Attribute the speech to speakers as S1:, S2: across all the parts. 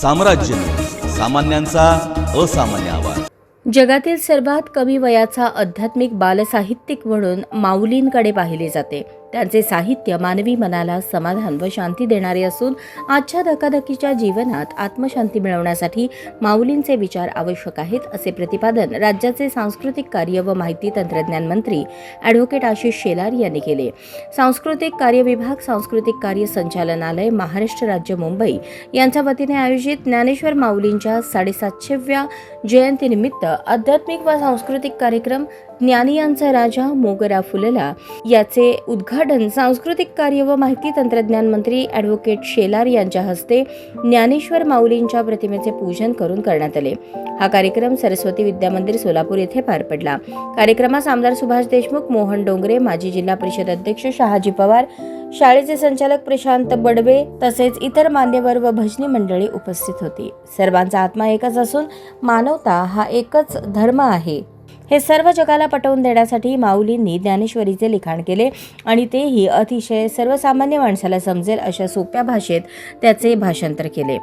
S1: साम्राज्य, सामान्यांचा असामान्य आवाज।
S2: जगातील सर्वात कमी वयाचा आध्यात्मिक बालसाहित्यिक म्हणून माऊलींकडे पाहिले जाते। त्यांचे साहित्य मानवी मनाला समाधान व शांती देणारे असून आजच्या धकाधकीच्या जीवनात आत्मशांती मिळवण्यासाठी माऊलींचे विचार आवश्यक आहेत, असे प्रतिपादन राज्याचे सांस्कृतिक कार्य व माहिती तंत्रज्ञान मंत्री ॲडव्होकेट आशिष शेलार यांनी केले। सांस्कृतिक कार्य विभाग, सांस्कृतिक कार्य संचालनालय, महाराष्ट्र राज्य, मुंबई यांच्या वतीने आयोजित ज्ञानेश्वर माऊलींच्या 750व्या जयंतीनिमित्त आध्यात्मिक व सांस्कृतिक कार्यक्रम ज्ञानियांचा राजा मोगरा फुलला याचे उद्घाटन सांस्कृतिक कार्य व माहिती तंत्रज्ञान मंत्री ॲडव्होकेट शेलार यांच्या हस्ते ज्ञानेश्वर माऊलींच्या प्रतिमेचे पूजन करून करण्यात आले। हा कार्यक्रम सरस्वती विद्या मंदिर सोलापूर येथे पार पडला। कार्यक्रमास आमदार सुभाष देशमुख, मोहन डोंगरे, माजी जिल्हा परिषद अध्यक्ष शहाजी पवार, शाळेचे संचालक प्रशांत बडवे तसेच इतर मान्यवर व भजनी मंडळी उपस्थित होती। सर्वांचा आत्मा एकच असून मानवता हा एकच धर्म आहे हे सर्व जगाला पटवून देण्यासाठी माऊलींनी ज्ञानेश्वरीचे लिखाण केले आणि तेही अतिशय सर्वसामान्य माणसाला समजेल अशा सोप्या भाषेत त्याचे भाषांतर केले।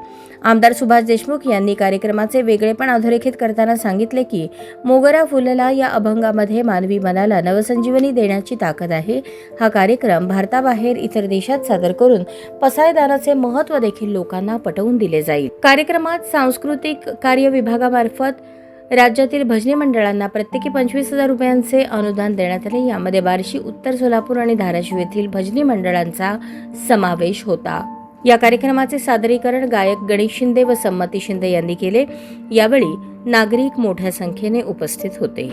S2: आमदार सुभाष देशमुख यांनी कार्यक्रमाचे वेगळेपण अधोरेखित करताना सांगितले की मोगरा फुलला या अभंगामध्ये मानवी मनाला नवसंजीवनी देण्याची ताकद आहे। हा कार्यक्रम भारताबाहेर इतर देशात सादर करून पसायदानाचे महत्त्व देखील लोकांना पटवून दिले जाईल। कार्यक्रमात सांस्कृतिक कार्य विभागामार्फत राज्यातील भजनी मंडळांना प्रत्येकी 25,000 रुपयांचे अनुदान देण्यात आले। यामध्ये बार्शी, उत्तर सोलापूर आणि धाराशिव येथील भजनी मंडळांचा समावेश होता। या कार्यक्रमाचे सादरीकरण गायक गणेश शिंदे व संमती शिंदे यांनी केले। यावेळी नागरिक मोठ्या संख्येने उपस्थित होते।